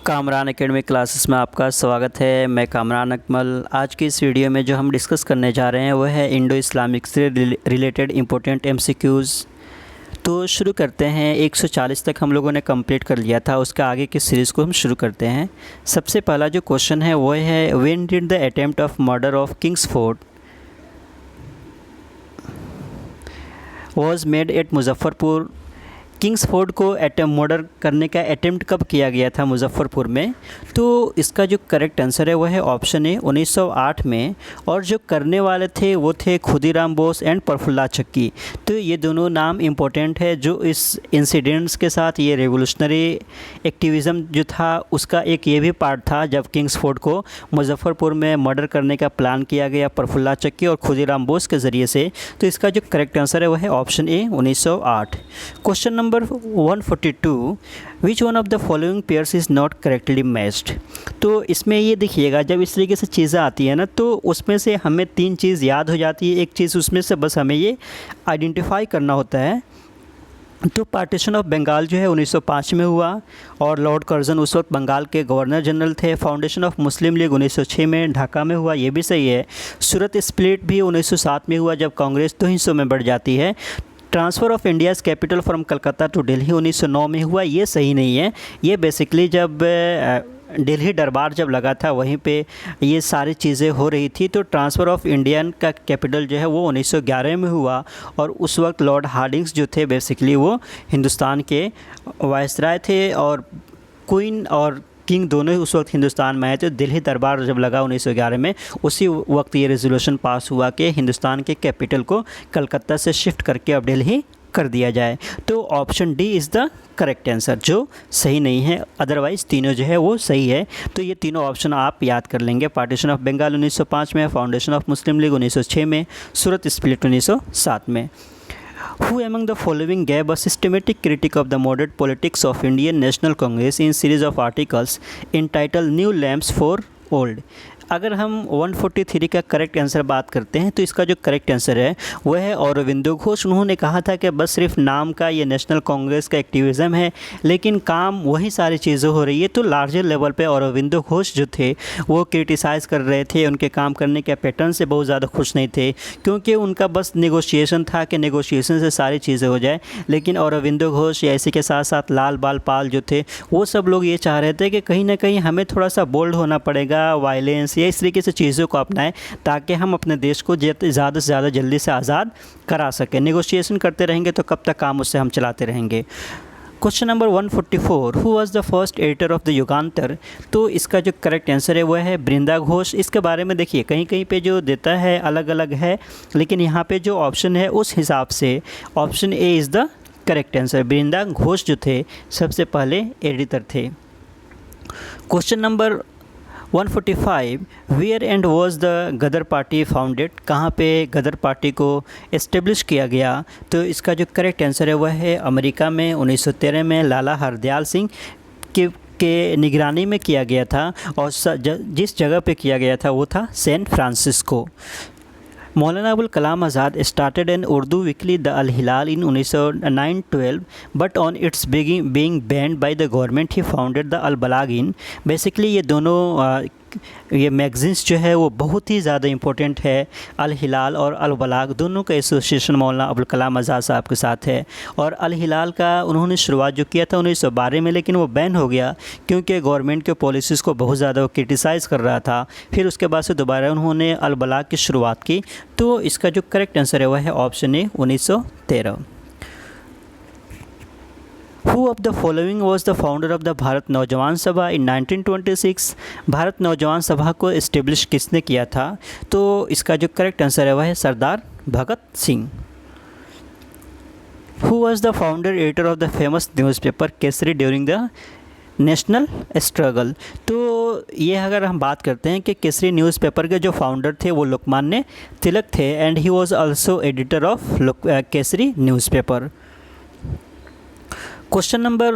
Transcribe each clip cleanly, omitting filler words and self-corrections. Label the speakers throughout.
Speaker 1: Kamran academy classes में आपका स्वागत है। मैं कामरान अकमल। आज की इस वीडियो में जो हम डिस्कस करने जा रहे हैं वो है इंडो इस्लामिक से रिलेटेड इम्पोर्टेंट एमसीक्यूज़। तो शुरू करते हैं। 140 तक हम लोगों ने कंप्लीट कर लिया था, उसका आगे की सीरीज़ को हम शुरू करते हैं। सबसे पहला जो क्वेश्चन है वो है when did the attempt of murder of Kingsford was made at Muzaffarpur. Kingsford को मर्डर करने का अटेम्प्ट कब किया गया था मुजफ्फ़रपुर में? तो इसका जो करेक्ट आंसर है वो है ऑप्शन ए 1908 में। और जो करने वाले थे वो थे खुदीराम बोस एंड प्रफुल्ला चक्की। तो ये दोनों नाम इम्पोर्टेंट है। जो इस इंसिडेंट्स के साथ ये रेवोल्यूशनरी एक्टिविज़म जो था उसका एक ये भी पार्ट था जब किंग्सफोर्ड को मुजफ्फ़रपुर में मर्डर करने का प्लान किया गया प्रफुल्ला चक्की और खुदीराम बोस के ज़रिए से। तो इसका जो करेक्ट आंसर है वो है option A 1908। Question number 142, which one of the following pairs is not correctly matched. तो इसमें ये देखिएगा, जब इस तरीके से चीज़ें आती हैं ना तो उसमें से हमें 3 चीज़ याद हो जाती है। एक चीज़ उसमें से बस हमें ये आइडेंटिफाई करना होता है। तो पार्टीशन ऑफ बंगाल जो है 1905 में हुआ और लॉर्ड कर्जन उस वक्त बंगाल के गवर्नर जनरल थे। फाउंडेशन ऑफ मुस्लिम लीग 1906 में ढाका में हुआ, ये भी सही है। सूरत स्प्लिट भी 1907 में हुआ जब कांग्रेस 2 हिस्सों में बढ़ जाती है। Transfer of India's capital from Calcutta to Delhi 1909 में हुआ, ये सही नहीं है। ये बेसिकली जब दिल्ली दरबार जब लगा था वहीं पे ये सारी चीज़ें हो रही थी। तो ट्रांसफ़र ऑफ इंडियन का कैपिटल जो है वो 1911 में हुआ और उस वक्त लॉर्ड हार्डिंग्स जो थे बेसिकली वो हिंदुस्तान के वायसराय थे और क्वीन और किंग दोनों ही उस वक्त हिंदुस्तान में आए थे। दिल्ली दरबार जब लगा 1911 में, उसी वक्त ये रेजोल्यूशन पास हुआ कि हिंदुस्तान के कैपिटल को कलकत्ता से शिफ्ट करके अब दिल्ली कर दिया जाए। तो option D is the correct answer, जो सही नहीं है। अदरवाइज़ तीनों जो है वो सही है। तो ये तीनों ऑप्शन आप याद कर लेंगे। पार्टीशन ऑफ बंगाल 1905 में, फाउंडेशन ऑफ मुस्लिम लीग 1906 में, सूरत स्प्लिट 1907 में। Who among the following gave a systematic critique of the modern politics of Indian National Congress in series of articles entitled New Lamps for Old? अगर हम 143 का correct answer बात करते हैं तो इसका जो करेक्ट आंसर है वह है अरविंदो घोष। उन्होंने कहा था कि बस सिर्फ नाम का ये नेशनल कांग्रेस का एक्टिविज़म है लेकिन काम वही सारी चीज़ें हो रही है। तो लार्जर लेवल पे अरविंदो घोष जो थे वो क्रिटिसाइज़ कर रहे थे, उनके काम करने के पैटर्न से बहुत ज़्यादा खुश नहीं थे क्योंकि उनका बस नेगोशिएशन था कि नेगोशिएशन से सारी चीज़ें हो जाए। लेकिन अरविंदो घोष या इसी के साथ साथ लाल बाल पाल जो थे वो सब लोग ये चाह रहे थे कि कहीं ना कहीं हमें थोड़ा सा बोल्ड होना पड़ेगा, वायलेंस या इस तरीके से चीज़ों को अपनाएं ताकि हम अपने देश को ज़्यादा से ज़्यादा जल्दी से आज़ाद करा सकें। नेगोशिएशन करते रहेंगे तो कब तक काम उससे हम चलाते रहेंगे। Question number 144, who was the first editor of the Yugantar. तो इसका जो करेक्ट आंसर है वह है बृंदा घोष। इसके बारे में देखिए कहीं कहीं पे जो देता है अलग अलग है, लेकिन यहाँ पे जो ऑप्शन है उस हिसाब से option A is the correct answer. Brinda Ghosh जो थे सबसे पहले एडिटर थे। Question number 145, where and was the Ghadar party founded. कहाँ पे गदर पार्टी को इस्टेब्लिश किया गया? तो इसका जो करेक्ट आंसर है वह है अमेरिका में 1913 में लाला हरदयाल सिंह के निगरानी में किया गया था और जिस जगह पे किया गया था वो था San Francisco. Maulana Abul Kalam Azad started an Urdu weekly the Al Hilal in 1909-12 but on its being banned by the government he founded the Al Balagh in. Basically ये दोनों ये मैगज़ीन्स जो है वो बहुत ही ज़्यादा इम्पोर्टेंट है। अल हिलाल और अल बलाग दोनों का एसोसिएशन मौलाना अबुल कलाम आज़ाद साहब के साथ है। और अल हिलाल का उन्होंने शुरुआत जो किया था 1912 में, लेकिन वो बैन हो गया क्योंकि गवर्नमेंट के पॉलिसीज़ को बहुत ज़्यादा क्रिटिसाइज़ कर रहा था। फिर उसके बाद से दोबारा उन्होंने अल बलाग की शुरुआत की। तो इसका जो करेक्ट आंसर है वह है option A 1913। Who of the following was the founder of the Bharat नौजवान सभा in 1926? भारत नौजवान सभा को इस्टेब्लिश किसने किया था? तो इसका जो करेक्ट आंसर है वह है Sardar Bhagat Singh. Who was the founder editor of the famous newspaper Kesari during the national struggle? तो ये अगर हम बात करते हैं कि केसरी न्यूज़पेपर के जो फाउंडर थे वो लोकमान्य तिलक थे and he was also editor of Kesari newspaper. Question number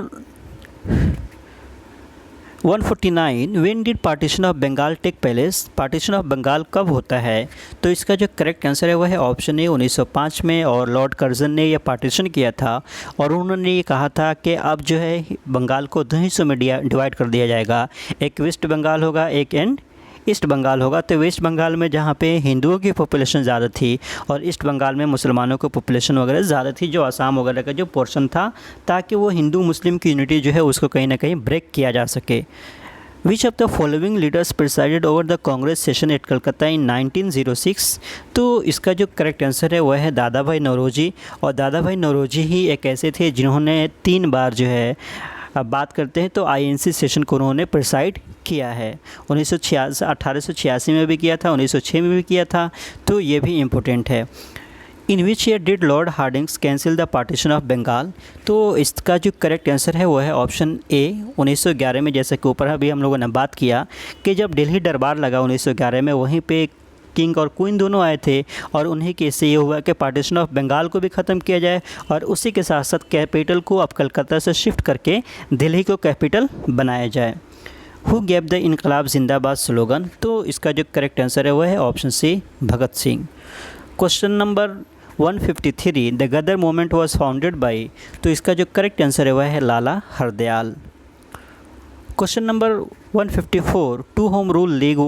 Speaker 1: 149 when did partition of Bengal take place, partition of Bengal कब होता है? तो इसका जो करेक्ट आंसर है वह है ऑप्शन ए 1905 में, और लॉर्ड कर्जन ने यह पार्टीशन किया था और उन्होंने ये कहा था कि अब जो है बंगाल को दो हिस्सों में डिवाइड कर दिया जाएगा, एक वेस्ट बंगाल होगा, एक एंड ईस्ट बंगाल होगा। तो वेस्ट बंगाल में जहाँ पे हिंदुओं की पॉपुलेशन ज़्यादा थी और ईस्ट बंगाल में मुसलमानों की पॉपुलेशन वगैरह ज़्यादा थी, जो आसाम वगैरह का जो पोर्शन था, ताकि वो हिंदू मुस्लिम की यूनिटी जो है उसको कहीं ना कहीं ब्रेक किया जा सके। Which of the following leaders presided over the Congress session at Calcutta in 1906? तो इसका जो करेक्ट आंसर है वह है दादा भाई नौरोजी, और दादा भाई नौरोजी ही एक ऐसे थे जिन्होंने 3 बार जो है, अब बात करते हैं तो आईएनसी सेशन को उन्होंने प्रिसाइड किया है। 1886 में भी किया था, 1906 में भी किया था, तो ये भी इम्पोर्टेंट है। In which year did Lord Hardinge's cancel the partition of Bengal? तो इसका जो करेक्ट आंसर है वो है ऑप्शन ए 1911 में। जैसे कि ऊपर अभी हम लोगों ने बात किया कि जब दिल्ली दरबार लगा 1911 में, वहीं पे किंग और क्वीन दोनों आए थे और उन्हीं के से ये हुआ कि पार्टीशन ऑफ बंगाल को भी ख़त्म किया जाए और उसी के साथ साथ कैपिटल को अब कलकत्ता से शिफ्ट करके दिल्ली को कैपिटल बनाया जाए। हु गेव द इनकलाब जिंदाबाद स्लोगन? तो इसका जो करेक्ट आंसर है वह है option C Bhagat Singh. Question number 153 the Ghadar movement was founded by? तो इसका जो करेक्ट आंसर है वह है Lala Hardayal. Question number 154 two home rule leagues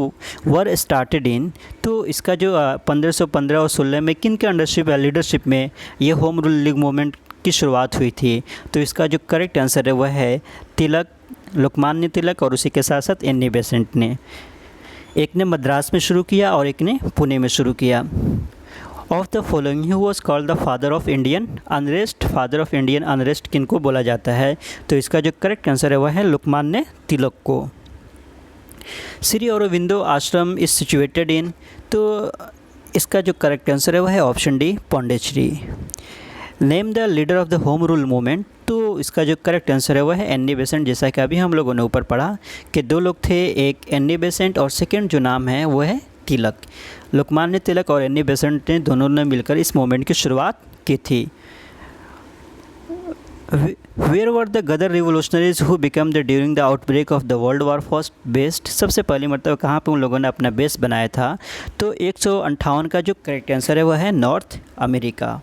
Speaker 1: were started in? तो इसका जो 1515 और 16 में किन के अंडरशिप या लीडरशिप में ये होम रूल लीग मूवमेंट की शुरुआत हुई थी? तो इसका जो करेक्ट आंसर है वह है तिलक, लोकमान्य तिलक और उसी के साथ साथ एनी बेसेंट ने। एक ने मद्रास में शुरू किया और एक ने पुणे में शुरू किया। Of the following who was called the father of Indian unrest? Father of Indian unrest किनको बोला जाता है? तो इसका जो करेक्ट आंसर है वह है लोकमान्य तिलक को। श्री अरबिंदो आश्रम इज सिचुएटेड इन? तो इसका जो करेक्ट आंसर है वह है option D Pondicherry. Name the leader of the home rule movement? तो इसका जो करेक्ट आंसर है वह है एनी बेसेंट। जैसा कि अभी हम लोगों ने ऊपर पढ़ा कि 2 लोग थे, एक एनी बेसेंट और सेकंड जो नाम है वह है तिलक। लोकमान्य तिलक और एनी बेसेंट ने दोनों ने मिलकर इस मूवमेंट की शुरुआत की थी। Where were the Ghadar revolutionaries who become the during the outbreak of the world war first based? सबसे पहली मरतबा कहाँ पे उन लोगों ने अपना बेस बनाया था? तो 158 का जो करेक्ट आंसर है वह है north America.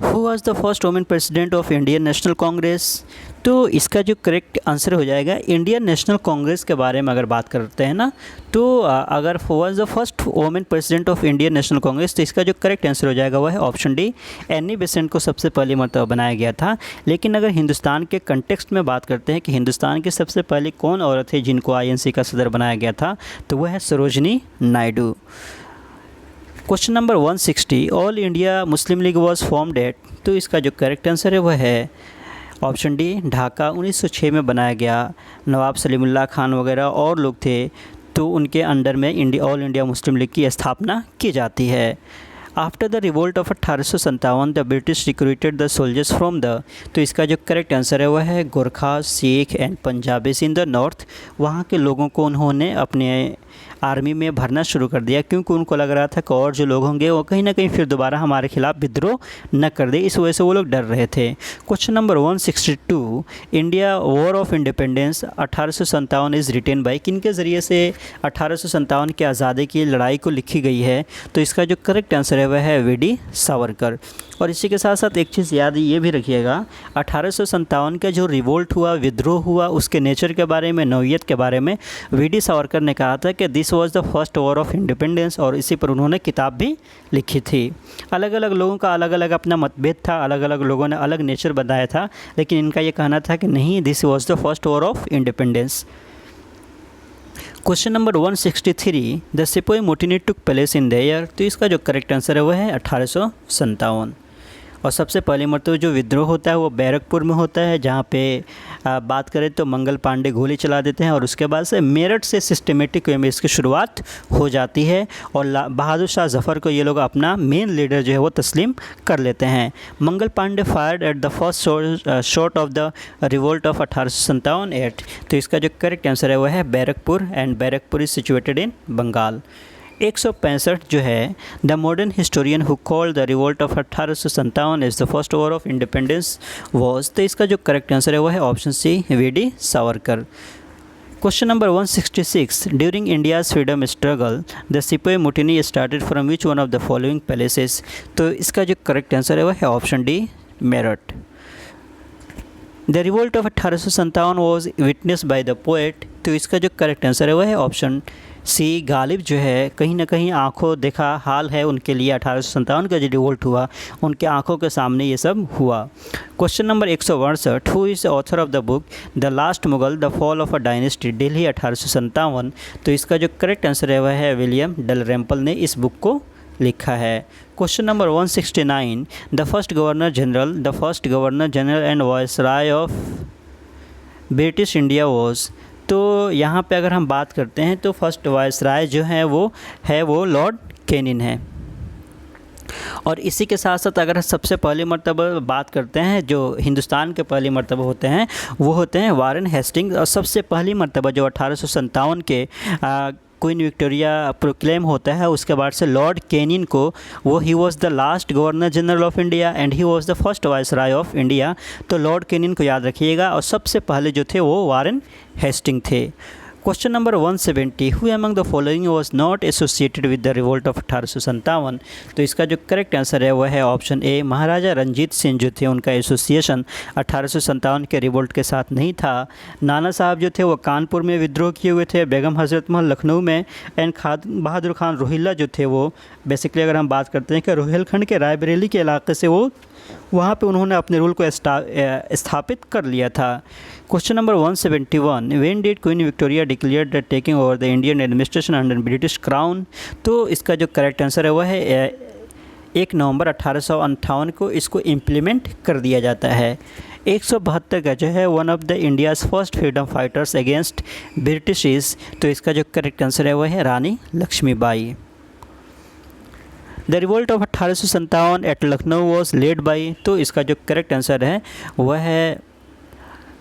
Speaker 1: Who was the first women president of Indian national Congress? तो इसका जो करेक्ट आंसर हो जाएगा इंडियन नेशनल कांग्रेस के बारे में अगर बात करते हैं ना, तो अगर was the first women president of Indian national Congress, तो इसका जो करेक्ट आंसर हो जाएगा वह है ऑप्शन डी एनी बेसेंट को सबसे पहली मरतबा बनाया गया था। लेकिन अगर हिंदुस्तान के कंटेक्स्ट में बात करते हैं कि हिंदुस्तान की सबसे पहली कौन औरत है जिनको आईएनसी का सदर बनाया गया था, तो वह है Sarojini Naidu. Question number 160 all India Muslim league was formed at? तो इसका जो करेक्ट आंसर है वह है ऑप्शन डी ढाका। 1906 में बनाया गया। नवाब सलीमुल्लाह खान वगैरह और लोग थे, तो उनके अंडर में ऑल इंडिया मुस्लिम लीग की स्थापना की जाती है। After the revolt of 1857 the British recruited the soldiers from the? तो इसका जो करेक्ट आंसर है वह है Gorkha, Sikh and Punjabis in the north. वहाँ के लोगों को उन्होंने अपने आर्मी में भरना शुरू कर दिया, क्योंकि उनको लग रहा था कि और जो लोग होंगे वो कहीं ना कहीं फिर दोबारा हमारे खिलाफ विद्रोह न कर दे, इस वजह से वो लोग डर रहे थे। Question number 162 India war of independence 1857 is written by? किन के ज़रिए से 1857 की आज़ादी की लड़ाई को लिखी गई है? तो इसका जो करेक्ट आंसर है वह है वी.डी. सावरकर। और इसी के साथ साथ एक चीज़ याद ये भी रखिएगा, 1857 का जो रिवोल्ट हुआ, विद्रोह हुआ, उसके नेचर के बारे में, नौइयत के बारे में वी.डी. सावरकर ने कहा था कि this was the first war of independence, और इसी पर उन्होंने किताब भी लिखी थी। अलग अलग लोगों का अलग अलग अपना मतभेद था, अलग अलग लोगों ने अलग नेचर बताया था, लेकिन इनका ये कहना था कि नहीं, this was the first war of independence. Question number 163 the sepoy mutiny took place in the year? तो इसका जो करेक्ट आंसर है वह है 1857। और सबसे पहली मरतबा जो विद्रोह होता है वो बैरकपुर में होता है, जहाँ पे बात करें तो मंगल पांडे गोली चला देते हैं, और उसके बाद से मेरठ से सिस्टमेटिक वे में इसकी शुरुआत हो जाती है, और बहादुर शाह जफ़र को ये लोग अपना मेन लीडर जो है वो तस्लीम कर लेते हैं। Mangal Pandey fired at the first shot of the revolt of 1857 at? तो इसका जो करेक्ट आंसर है वह है Barrackpore, and Barrackpore is situated in Bengal. 165 जो है, the modern historian who called the revolt of 1857 is the first war of independence was, तो इसका जो करेक्ट आंसर है वो है option C, V D. Savarkar. Question number 166, during India's freedom struggle the सिपाही mutiny started from which one of the following palaces, तो इसका जो करेक्ट आंसर है वो है option D, Meerut. The revolt of 1857 was witness by the poet, तो इसका जो करेक्ट आंसर है वो है ऑप्शन सी, गालिब जो है कहीं ना कहीं आंखों देखा हाल है उनके लिए। 1857 का जो रिवोल्ट हुआ उनके आंखों के सामने ये सब हुआ। Question number 162, who is the author of the book the last Mughal the fall of a dynasty, Delhi 1857, तो इसका जो करेक्ट आंसर है वह है विलियम डलरैम्पल ने इस बुक को लिखा है। Question number 169, the first governor general and viceroy of British India was, तो यहाँ पे अगर हम बात करते हैं तो फर्स्ट वायसराय जो है वो लॉर्ड कैनिंग है। और इसी के साथ साथ अगर सबसे पहली मर्तबा बात करते हैं जो हिंदुस्तान के पहली मर्तबा होते हैं वो होते हैं वारेन हेस्टिंग्स, और सबसे पहली मर्तबा जो 1857 के क्वीन विक्टोरिया प्रोक्लेम होता है उसके बाद से लॉर्ड कैनिंग को वो he was the last governor general of India and he was the first viceroy of India, तो लॉर्ड कैनिंग को याद रखिएगा। और सबसे पहले जो थे वो वारेन हेस्टिंग थे। Question number 170, who among the following was not associated with the revolt of 1857, तो इसका जो करेक्ट आंसर है वह है ऑप्शन ए, महाराजा रंजीत सिंह जो थे उनका एसोसिएशन 1857 के रिवोल्ट के साथ नहीं था। नाना साहब जो थे वो कानपुर में विद्रोह किए हुए थे, बेगम हज़रत महल लखनऊ में, एंड बहादुर खान रोहिल्ला जो थे वो बेसिकली अगर हम बात करते हैं कि रोहिलखंड के रायबरेली के इलाके से वो वहाँ पे उन्होंने अपने रूल को स्थापित कर लिया था। Question number 171, when did queen Victoria declare the taking over the Indian administration under British crown, तो इसका जो करेक्ट आंसर है वह है 1 नवंबर 1858 को इसको इम्प्लीमेंट कर दिया जाता है। 172 का जो है one of the India's first freedom fighters against British, तो इसका जो करेक्ट आंसर है वह है Rani Lakshmibai. The revolt of 1857 at Lucknow was led by, तो इसका जो करेक्ट आंसर है वह है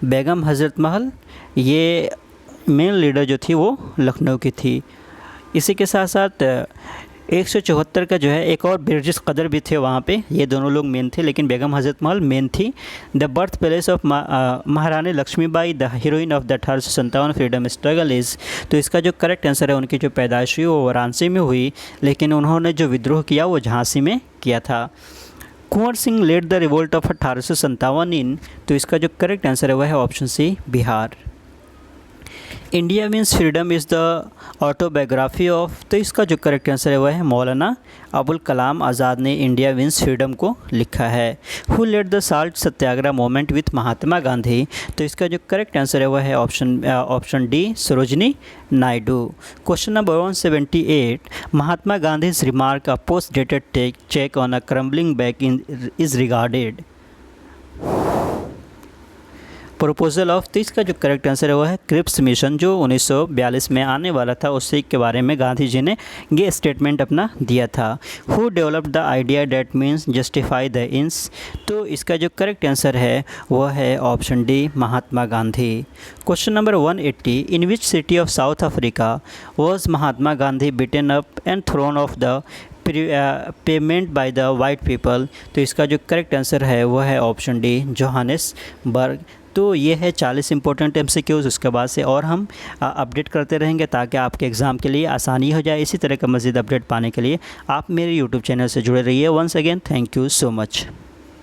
Speaker 1: बेगम हज़रत महल, ये मेन लीडर जो थी वो लखनऊ की थी। इसी के साथ साथ 174 का जो है एक और ब्रिटिश कदर भी थे वहाँ पे, ये दोनों लोग मेन थे लेकिन बेगम हज़रत महल मेन थी। The birth place of Maharani Lakshmibai the heroine of the 1857 freedom struggle is, तो इसका जो करेक्ट आंसर है उनकी जो पैदाइश हुई वो वाराणसी में हुई, लेकिन उन्होंने जो विद्रोह किया वो झांसी में किया था। Kunwar Singh led the revolt of 1857 in, तो इसका जो करेक्ट आंसर है वह है option C, Bihar. India means freedom is the autobiography of, तो इसका जो करेक्ट आंसर है वह है मौलाना अबुल कलाम आज़ाद ने इंडिया मीन्स फ्रीडम को लिखा है। Who led the salt Satyagraha movement with Mahatma Gandhi, तो इसका जो करेक्ट आंसर है वह है option D, Sarojini Naidu. Question number 178, Mahatma Gandhi's remark a post dated cheque on a crumbling bank is regarded proposal of, तो इसका जो करेक्ट आंसर है वो है क्रिप्स मिशन जो 1942 में आने वाला था, उसी के बारे में गांधी जी ने ये स्टेटमेंट अपना दिया था। Who developed the idea that means justify the ends, तो इसका जो करेक्ट आंसर है वो है option D, Mahatma Gandhi. Question number 180, in which city of South Africa was Mahatma Gandhi beaten up and thrown off the payment by the white people, तो इसका जो correct answer है वो है ऑप्शन डी, जोहानिसबर्ग। तो ये है 40 इंपॉर्टेंट MCQs, उसके बाद से और हम अपडेट करते रहेंगे ताकि आपके एग्ज़ाम के लिए आसानी हो जाए। इसी तरह का मज़ीद अपडेट पाने के लिए आप मेरे YouTube चैनल से जुड़े रहिए। Once again thank you so much.